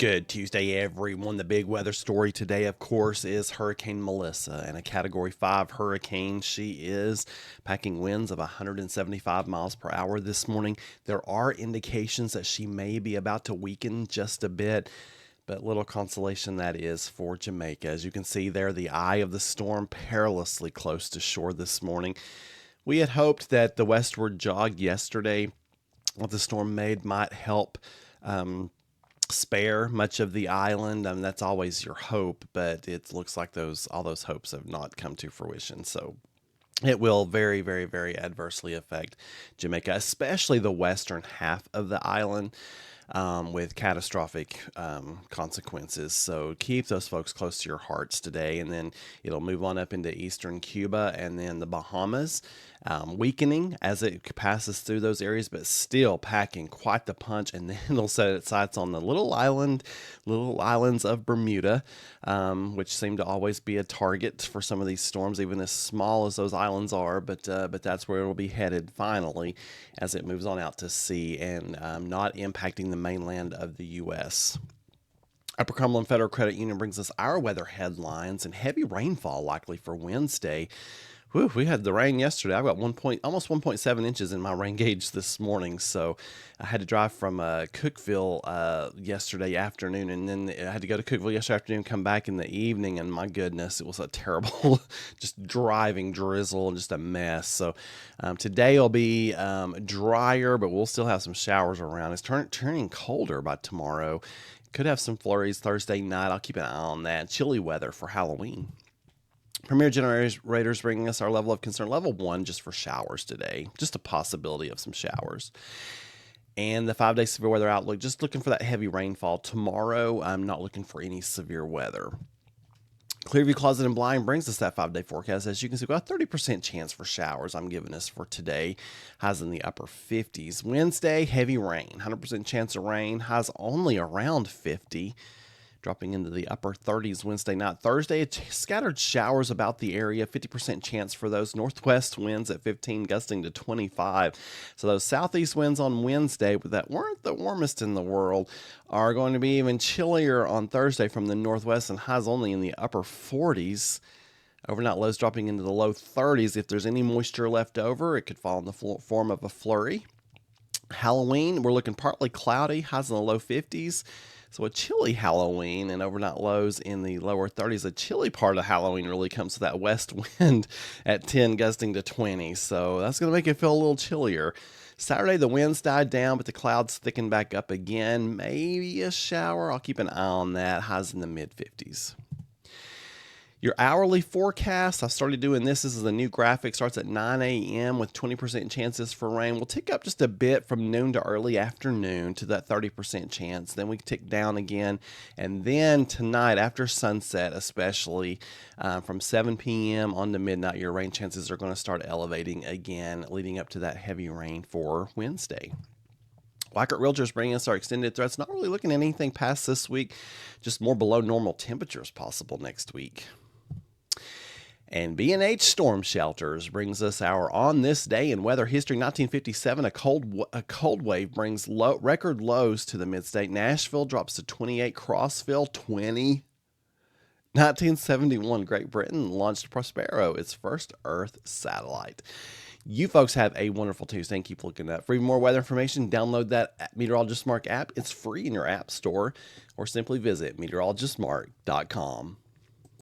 Good Tuesday, everyone. The big weather story today, of course, is Hurricane Melissa, and a Category 5 hurricane. She is packing winds of 175 miles per hour this morning. There are indications that she may be about to weaken just a bit, but little consolation that is for Jamaica. As you can see there, the eye of the storm perilously close to shore this morning. We had hoped that the westward jog yesterday, what the storm made, might help spare much of the island. I mean, that's always your hope, but it looks like all those hopes have not come to fruition. So it will very, very, very adversely affect Jamaica, especially the western half of the island, with catastrophic consequences. So keep those folks close to your hearts today, and then it'll move on up into eastern Cuba and then the Bahamas, weakening as it passes through those areas, but still packing quite the punch. And then it'll set its sights on the little islands of Bermuda, which seem to always be a target for some of these storms, even as small as those islands are. But that's where it'll be headed finally as it moves on out to sea and not impacting the mainland of the U.S. Upper Cumberland Federal Credit Union brings us our weather headlines, and heavy rainfall likely for Wednesday. Whew, we had the rain yesterday. I've got almost 1.7 inches in my rain gauge this morning. So I had to drive from Cookeville yesterday afternoon, and then I had to go to Cookeville yesterday afternoon, come back in the evening, and my goodness, it was a terrible, just driving drizzle and just a mess. So today will be drier, but we'll still have some showers around. It's turning colder by tomorrow. Could have some flurries Thursday night. I'll keep an eye on that. Chilly weather for Halloween. Premier Generators bringing us our level of concern, level 1, just for showers today. Just a possibility of some showers. And the 5-day severe weather outlook, just looking for that heavy rainfall. Tomorrow, I'm not looking for any severe weather. Clearview Closet and Blind brings us that 5-day forecast. As you can see, we've got a 30% chance for showers I'm giving us for today. Highs in the upper 50s. Wednesday, heavy rain. 100% chance of rain. Highs only around 50. Dropping into the upper 30s Wednesday night. Thursday, scattered showers about the area, 50% chance for those. Northwest winds at 15, gusting to 25. So those southeast winds on Wednesday, that weren't the warmest in the world, are going to be even chillier on Thursday from the northwest, and highs only in the upper 40s. Overnight lows dropping into the low 30s. If there's any moisture left over, it could fall in the form of a flurry. Halloween, we're looking partly cloudy, highs in the low 50s. So a chilly Halloween and overnight lows in the lower 30s. The chilly part of Halloween really comes to that west wind at 10, gusting to 20. So that's going to make it feel a little chillier. Saturday, the winds died down, but the clouds thicken back up again. Maybe a shower. I'll keep an eye on that. Highs in the mid-50s. Your hourly forecast, I started doing this. This is a new graphic. Starts at 9 a.m. with 20% chances for rain. We'll tick up just a bit from noon to early afternoon to that 30% chance. Then we tick down again. And then tonight, after sunset especially, from 7 p.m. on to midnight, your rain chances are going to start elevating again, leading up to that heavy rain for Wednesday. Blackert Realtors bringing us our extended threats. Not really looking at anything past this week. Just more below normal temperatures possible next week. And B&H Storm Shelters brings us our On This Day in Weather History. 1957, a cold wave brings record lows to the mid-state. Nashville drops to 28, Crossville 20. 1971, Great Britain launched Prospero, its first Earth satellite. You folks have a wonderful Tuesday and keep looking up. For even more weather information, download that Meteorologist Mark app. It's free in your app store, or simply visit meteorologistmark.com.